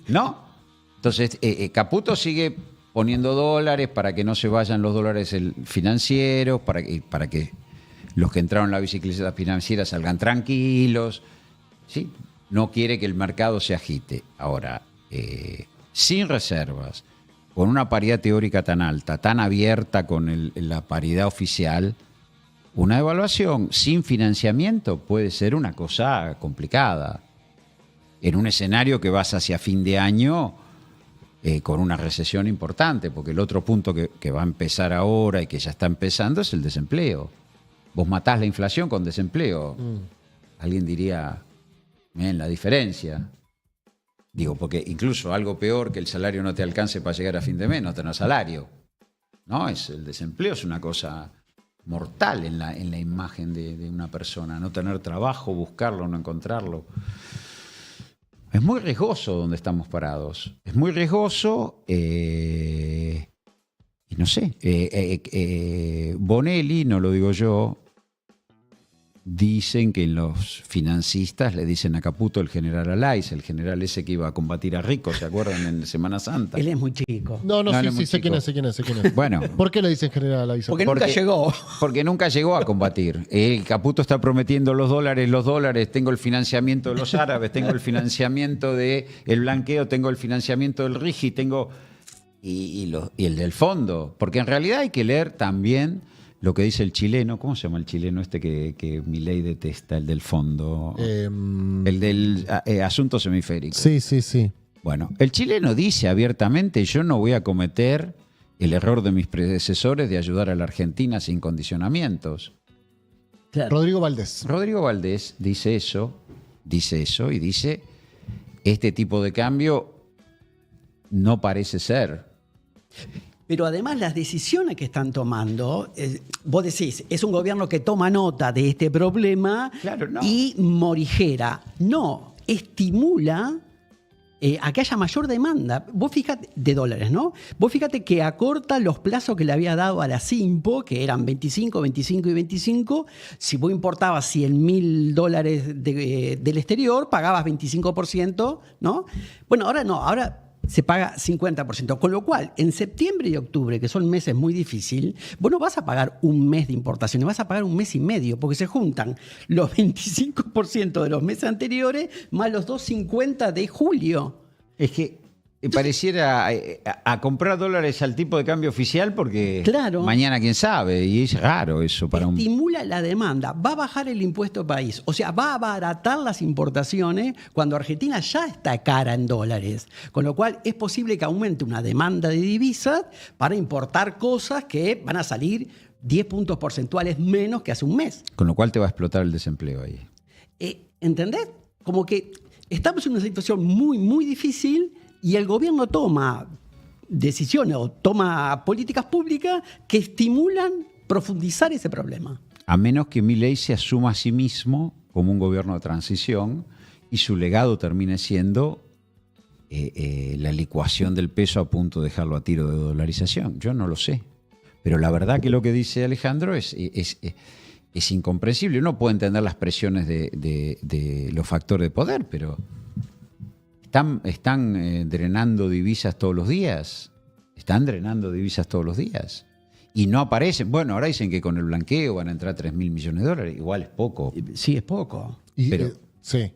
¿No? Entonces, Caputo sigue poniendo dólares para que no se vayan los dólares financieros, para que los que entraron en la bicicleta financiera salgan tranquilos. ¿Sí? No quiere que el mercado se agite. Ahora, sin reservas, con una paridad teórica tan alta, tan abierta con la paridad oficial, una evaluación sin financiamiento puede ser una cosa complicada. En un escenario que vas hacia fin de año con una recesión importante, porque el otro punto que va a empezar ahora y que ya está empezando es el desempleo. Vos matás la inflación con desempleo. Alguien diría, la diferencia. Digo, porque incluso algo peor que el salario no te alcance para llegar a fin de mes, no tener salario. ¿No? El desempleo es una cosa mortal en la imagen de una persona. No tener trabajo, buscarlo, no encontrarlo. Es muy riesgoso donde estamos parados. Es muy riesgoso y no sé. Bonelli, no lo digo yo, dicen que los financistas le dicen a Caputo el general Alais, el general ese que iba a combatir a Rico, ¿se acuerdan? En Semana Santa. Él es muy chico. No, sí, sé quién es. Bueno. ¿Por qué le dicen general Alais? Porque nunca llegó. Porque nunca llegó a combatir. El Caputo está prometiendo los dólares, tengo el financiamiento de los árabes, tengo el financiamiento del blanqueo, tengo el financiamiento del RIGI, y el del fondo. Porque en realidad hay que leer también lo que dice el chileno. ¿Cómo se llama el chileno este que Milei detesta? El del fondo. El del asunto semiférico. Sí. Bueno, el chileno dice abiertamente: yo no voy a cometer el error de mis predecesores de ayudar a la Argentina sin condicionamientos. Claro. Rodrigo Valdés. Rodrigo Valdés dice eso y dice: este tipo de cambio no parece ser. Pero además las decisiones que están tomando, vos decís, es un gobierno que toma nota de este problema Claro, no. y morigera. No, estimula a que haya mayor demanda. Vos fíjate, de dólares, ¿no? Vos fíjate que acorta los plazos que le había dado a la Simpo, que eran 25, 25 y 25. Si vos importabas $100.000 del exterior, pagabas 25%, ¿no? Bueno, ahora no, ahora se paga 50%. Con lo cual, en septiembre y octubre, que son meses muy difíciles, vos no vas a pagar un mes de importaciones, vas a pagar un mes y medio, porque se juntan los 25% de los meses anteriores más los 2.50 de julio. Es que pareciera a comprar dólares al tipo de cambio oficial porque Claro. mañana quién sabe, y es raro eso para un... Estimula la demanda, va a bajar el impuesto país, o sea, va a abaratar las importaciones cuando Argentina ya está cara en dólares, con lo cual es posible que aumente una demanda de divisas para importar cosas que van a salir 10 puntos porcentuales menos que hace un mes. Con lo cual te va a explotar el desempleo ahí. ¿Entendés? Como que estamos en una situación muy, muy difícil y el gobierno toma decisiones o toma políticas públicas que estimulan profundizar ese problema. A menos que Milei se asuma a sí mismo como un gobierno de transición y su legado termine siendo la licuación del peso a punto de dejarlo a tiro de dolarización. Yo no lo sé. Pero la verdad que lo que dice Alejandro es incomprensible. Uno puede entender las presiones de los factores de poder, pero están drenando divisas todos los días. Están drenando divisas todos los días. Y no aparecen. Bueno, ahora dicen que con el blanqueo van a entrar 3.000 millones de dólares. Igual es poco. Sí, es poco. Pero- Sí.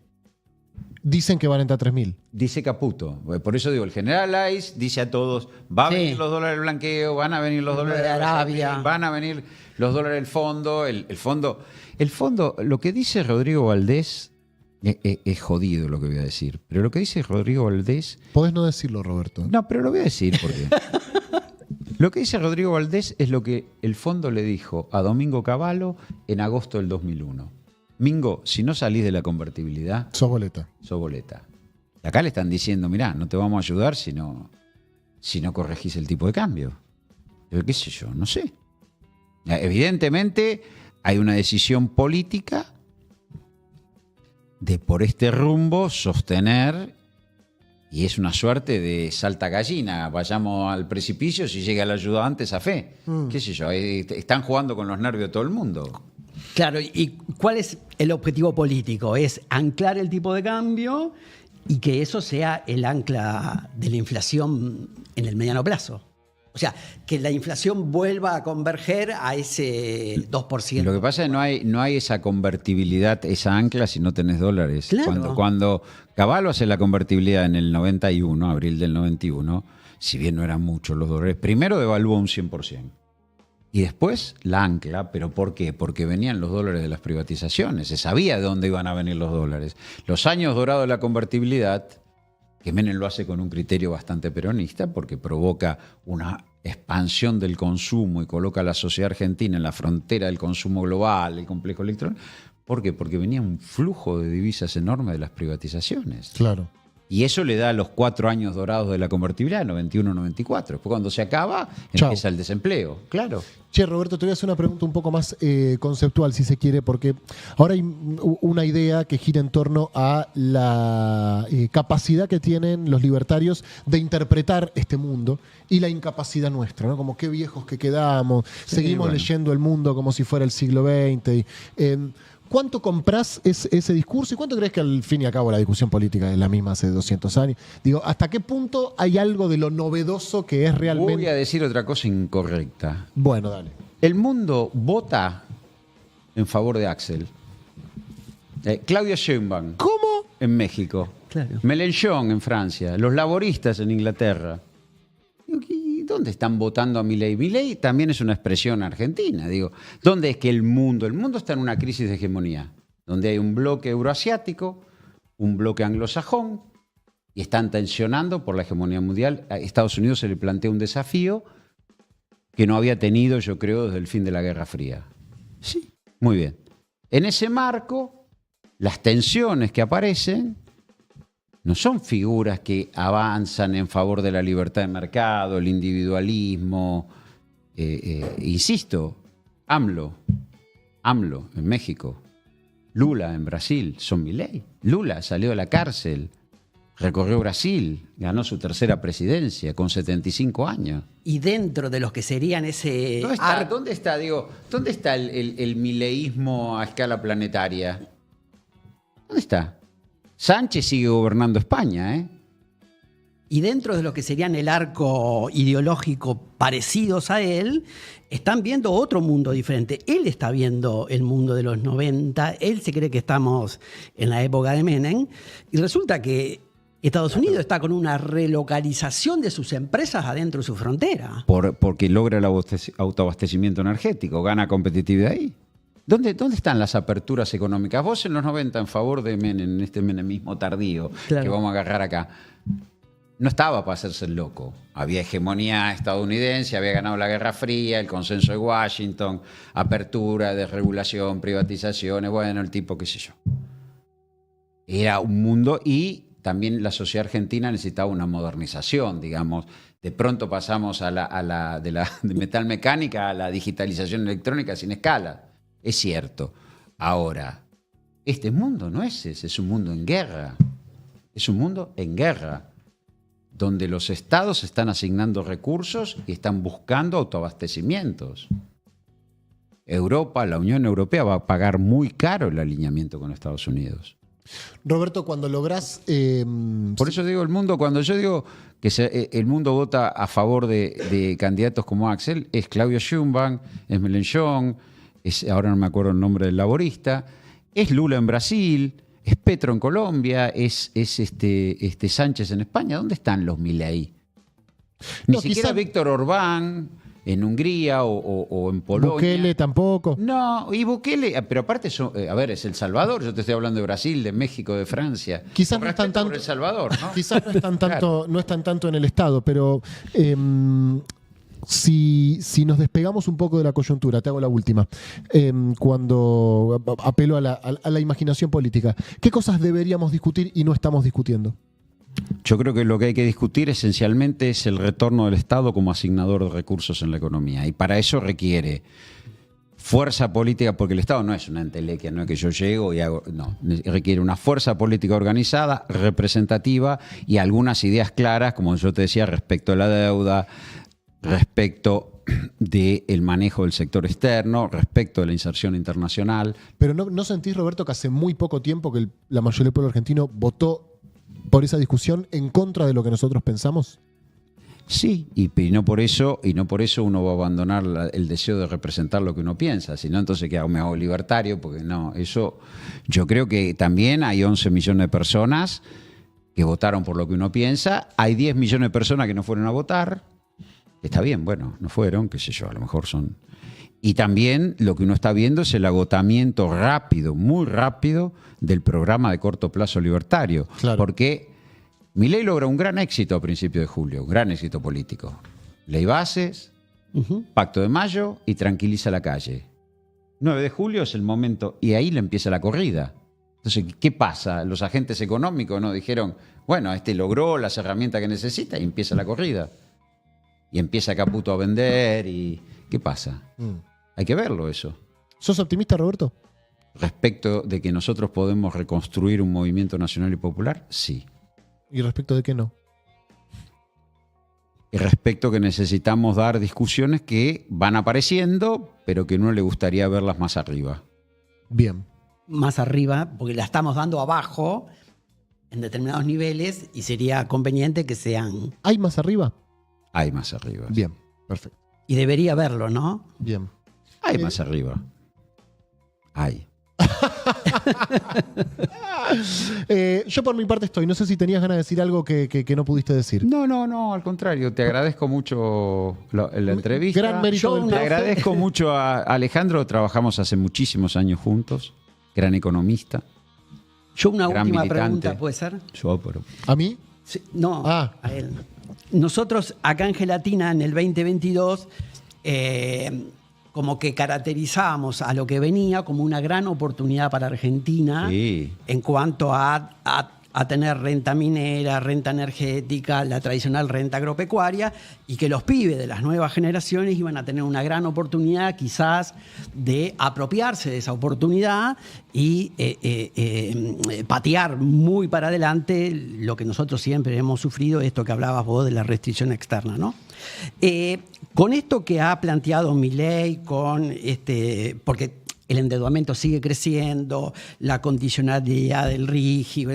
Dicen que van a entrar 3.000. Dice Caputo. Por eso digo, el general Lais dice a todos: va a Sí. venir los dólares del blanqueo, van a venir los dólares De Arabia. van a venir los dólares del fondo. El fondo, lo que dice Rodrigo Valdés, es jodido lo que voy a decir, pero lo que dice Rodrigo Valdés, Podés no decirlo, Roberto. no, pero lo voy a decir porque lo que dice Rodrigo Valdés es lo que el fondo le dijo a Domingo Cavallo en agosto del 2001. Mingo, si no salís de la convertibilidad, Sos boleta. sos boleta. Y acá le están diciendo: mirá, no te vamos a ayudar si no corregís el tipo de cambio. Pero qué sé yo, no sé. Evidentemente hay una decisión política de por este rumbo sostener, y es una suerte de salta gallina, vayamos al precipicio, si llega la ayuda antes a fe. Qué sé yo, están jugando con los nervios de todo el mundo. Claro, ¿y cuál es el objetivo político? Es anclar el tipo de cambio y que eso sea el ancla de la inflación en el mediano plazo. O sea, que la inflación vuelva a converger a ese 2%. Lo que pasa es que no hay esa convertibilidad, esa ancla si no tenés dólares. Claro. Cuando Cavallo hace la convertibilidad en el 91, abril del 91, si bien no eran muchos los dólares, primero devaluó un 100%. Y después la ancla, ¿pero por qué? Porque venían los dólares de las privatizaciones, se sabía de dónde iban a venir los dólares. Los años dorados de la convertibilidad, que Menem lo hace con un criterio bastante peronista, porque provoca una expansión del consumo y coloca a la sociedad argentina en la frontera del consumo global, el complejo electrónico. ¿Por qué? Porque venía un flujo de divisas enorme de las privatizaciones. Claro. Y eso le da los 4 años dorados de la convertibilidad, 91-94. Después cuando se acaba, Chau. empieza el desempleo. Claro. Che, Roberto, te voy a hacer una pregunta un poco más conceptual, si se quiere, porque ahora hay una idea que gira en torno a la capacidad que tienen los libertarios de interpretar este mundo y la incapacidad nuestra, ¿no? Como qué viejos que quedamos, seguimos bueno. leyendo el mundo como si fuera el siglo XX. ¿Cuánto comprás ese discurso y cuánto crees que al fin y al cabo la discusión política es la misma hace 200 años? Digo, ¿hasta qué punto hay algo de lo novedoso que es realmente...? Voy a decir otra cosa incorrecta. Bueno, dale. El mundo vota en favor de Axel. Claudia Sheinbaum ¿Cómo? en México. Claro. Mélenchon en Francia. Los laboristas en Inglaterra. Digo, ¿qué ¿dónde están votando a Milei? Milei también es una expresión argentina. Digo, ¿dónde es que el mundo está en una crisis de hegemonía? Donde hay un bloque euroasiático, un bloque anglosajón, y están tensionando por la hegemonía mundial. A Estados Unidos se le plantea un desafío que no había tenido, yo creo, desde el fin de la Guerra Fría. Sí, muy bien. En ese marco, las tensiones que aparecen no son figuras que avanzan en favor de la libertad de mercado, el individualismo. Insisto, AMLO en México, Lula en Brasil, son Milei. Lula salió de la cárcel, recorrió Brasil, ganó su tercera presidencia con 75 años. Y dentro de los que serían ese... ¿Dónde está el mileísmo a escala planetaria? ¿Dónde está? Sánchez sigue gobernando España, ¿eh? Y dentro de lo que serían el arco ideológico parecidos a él, están viendo otro mundo diferente. Él está viendo el mundo de los 90, él se cree que estamos en la época de Menem, y resulta que Estados Unidos está con una relocalización de sus empresas adentro de su frontera. Porque logra el autoabastecimiento energético, gana competitividad ahí. ¿Dónde están las aperturas económicas? Vos en los 90 en favor de Menem, en este menemismo tardío que vamos a agarrar acá. No estaba para hacerse el loco. Había hegemonía estadounidense, había ganado la Guerra Fría, el consenso de Washington, apertura, desregulación, privatizaciones, bueno, el tipo qué sé yo. Era un mundo y también la sociedad argentina necesitaba una modernización, digamos. De pronto pasamos de metal mecánica a la digitalización electrónica sin escala. Es cierto. Ahora, este mundo no es ese, es un mundo en guerra. Es un mundo en guerra, donde los estados están asignando recursos y están buscando autoabastecimientos. Europa, la Unión Europea, va a pagar muy caro el alineamiento con Estados Unidos. Roberto, cuando lográs... Por eso digo el mundo, cuando yo digo que el mundo vota a favor de candidatos como Axel, es Claudio Sheinbaum, es Mélenchon, ahora no me acuerdo el nombre del laborista, es Lula en Brasil, es Petro en Colombia, es Sánchez en España. ¿Dónde están los Milei? Ni siquiera Víctor Orbán en Hungría o en Polonia. Bukele tampoco. No, y Bukele, pero aparte, es El Salvador. Yo te estoy hablando de Brasil, de México, de Francia. Quizás no están tanto. El Salvador, ¿no? Quizás no están tanto, claro. No están tanto en el Estado, pero si nos despegamos un poco de la coyuntura, te hago la última, cuando apelo a la imaginación política, ¿qué cosas deberíamos discutir y no estamos discutiendo? Yo creo que lo que hay que discutir esencialmente es el retorno del Estado como asignador de recursos en la economía. Y para eso requiere fuerza política, porque el Estado no es una entelequia, no es que yo llego y hago... No, requiere una fuerza política organizada, representativa y algunas ideas claras, como yo te decía, respecto a la deuda, respecto del manejo del sector externo, respecto de la inserción internacional. Pero ¿no sentís, Roberto, que hace muy poco tiempo que la mayoría del pueblo argentino votó por esa discusión en contra de lo que nosotros pensamos? Sí, y no por eso uno va a abandonar el deseo de representar lo que uno piensa, sino entonces que me hago libertario, porque no, eso yo creo que también hay 11 millones de personas que votaron por lo que uno piensa, hay 10 millones de personas que no fueron a votar, está bien, bueno, no fueron, qué sé yo, a lo mejor son... Y también lo que uno está viendo es el agotamiento rápido, muy rápido, del programa de corto plazo libertario. Claro. Porque Milei logra un gran éxito a principios de julio, un gran éxito político. Ley bases, Pacto de Mayo y tranquiliza la calle. 9 de julio es el momento, y ahí le empieza la corrida. Entonces, ¿qué pasa? Los agentes económicos no dijeron, bueno, logró las herramientas que necesita y empieza la corrida. Y empieza Caputo a vender y... ¿Qué pasa? Hay que verlo eso. ¿Sos optimista, Roberto? Respecto de que nosotros podemos reconstruir un movimiento nacional y popular, sí. ¿Y respecto de qué no? Y respecto que necesitamos dar discusiones que van apareciendo, pero que no le gustaría verlas más arriba. Bien. Más arriba, porque la estamos dando abajo en determinados niveles y sería conveniente que sean... ¿Hay más arriba? Hay más arriba. Bien, perfecto. Y debería verlo, ¿no? Bien. Hay más arriba. Hay. Yo por mi parte estoy. No sé si tenías ganas de decir algo que no pudiste decir. No, al contrario. Te agradezco mucho la entrevista. Gran mérito del Te agradezco mucho a Alejandro. Trabajamos hace muchísimos años juntos. Gran economista. Yo una Gran última militante. pregunta, ¿puede ser? Yo, pero... ¿A mí? Sí, no, Ah. a él. Nosotros acá en Gelatina, en el 2022, como que caracterizábamos a lo que venía como una gran oportunidad para Argentina Sí. en cuanto a tener renta minera, renta energética, la tradicional renta agropecuaria, y que los pibes de las nuevas generaciones iban a tener una gran oportunidad quizás de apropiarse de esa oportunidad y patear muy para adelante lo que nosotros siempre hemos sufrido, esto que hablabas vos de la restricción externa, ¿no? Con esto que ha planteado Milei, porque el endeudamiento sigue creciendo, la condicionalidad del RIGI,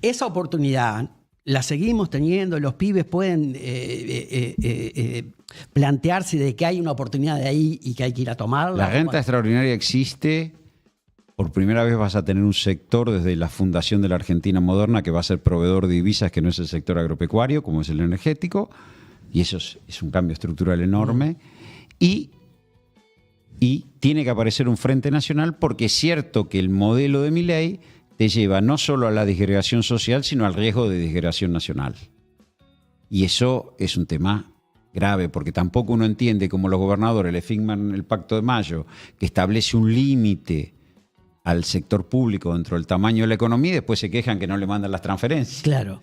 esa oportunidad la seguimos teniendo, los pibes pueden plantearse de que hay una oportunidad de ahí y que hay que ir a tomarla. La renta Bueno, extraordinaria existe. Por primera vez vas a tener un sector desde la fundación de la Argentina moderna que va a ser proveedor de divisas, que no es el sector agropecuario, como es el energético. Y eso es un cambio estructural enorme. Y tiene que aparecer un frente nacional, porque es cierto que el modelo de Milei te lleva no solo a la disgregación social, sino al riesgo de disgregación nacional. Y eso es un tema grave, porque tampoco uno entiende cómo los gobernadores le firman el Pacto de Mayo, que establece un límite al sector público dentro del tamaño de la economía, y después se quejan que no le mandan las transferencias. claro.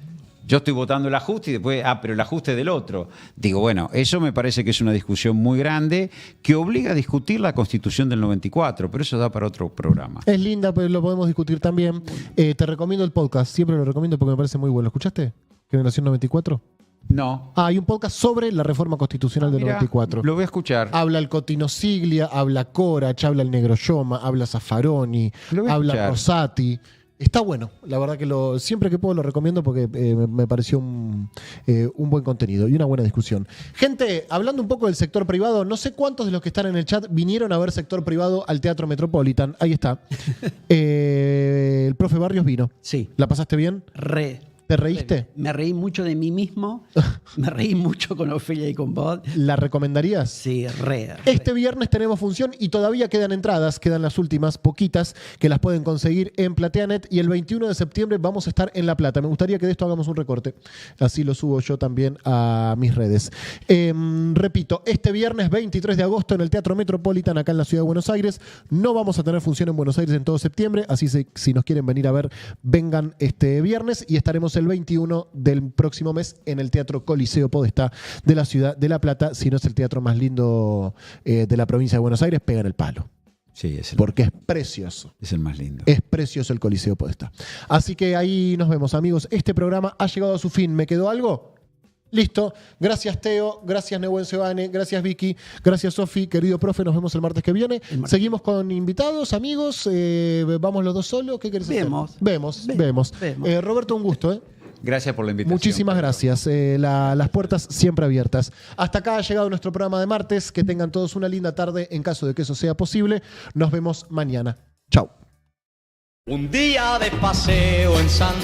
Yo estoy votando el ajuste y después, pero el ajuste es del otro. Digo, bueno, eso me parece que es una discusión muy grande que obliga a discutir la Constitución del 94, pero eso da para otro programa. Es linda, pero lo podemos discutir también. Te recomiendo el podcast. Siempre lo recomiendo porque me parece muy bueno. ¿Lo escuchaste? Generación 94. No. Hay un podcast sobre la reforma constitucional del Mirá, 94. Lo voy a escuchar. Habla el Cotino Siglia, habla Corach, habla el Negro Yoma, habla Zaffaroni, Lo voy a habla escuchar. Rosati. Está bueno, la verdad que siempre que puedo lo recomiendo porque me pareció un buen contenido y una buena discusión. Gente, hablando un poco del sector privado, no sé cuántos de los que están en el chat vinieron a ver sector privado al Teatro Metropolitan. Ahí está. El profe Barrios vino. Sí. ¿La pasaste bien? ¿Te reíste? Me reí mucho de mí mismo, me reí mucho con Ofelia y con vos. ¿La recomendarías? Sí, Este viernes tenemos función y todavía quedan entradas, quedan las últimas, poquitas, que las pueden conseguir en Plateanet, y el 21 de septiembre vamos a estar en La Plata. Me gustaría que de esto hagamos un recorte, así lo subo yo también a mis redes. Repito, este viernes 23 de agosto en el Teatro Metropolitan, acá en la Ciudad de Buenos Aires. No vamos a tener función en Buenos Aires en todo septiembre, así si nos quieren venir a ver, vengan este viernes, y estaremos el 21 del próximo mes en el Teatro Coliseo Podestá de la Ciudad de La Plata. Si no es el teatro más lindo de la provincia de Buenos Aires, pegan el palo. Sí, es Porque es precioso. el más lindo. Es precioso el Coliseo Podestá. Así que ahí nos vemos, amigos. Este programa ha llegado a su fin. ¿Me quedó algo? Listo. Gracias, Teo. Gracias, Nehuen Sebane. Gracias, Vicky. Gracias, Sofi. Querido profe, nos vemos el martes que viene. Seguimos con invitados, amigos. ¿Vamos los dos solos? ¿Qué querés hacer? Vemos. Roberto, un gusto, Gracias por la invitación. Muchísimas gracias. Las puertas siempre abiertas. Hasta acá ha llegado nuestro programa de martes. Que tengan todos una linda tarde. En caso de que eso sea posible, nos vemos mañana. Chau. Un día de paseo en San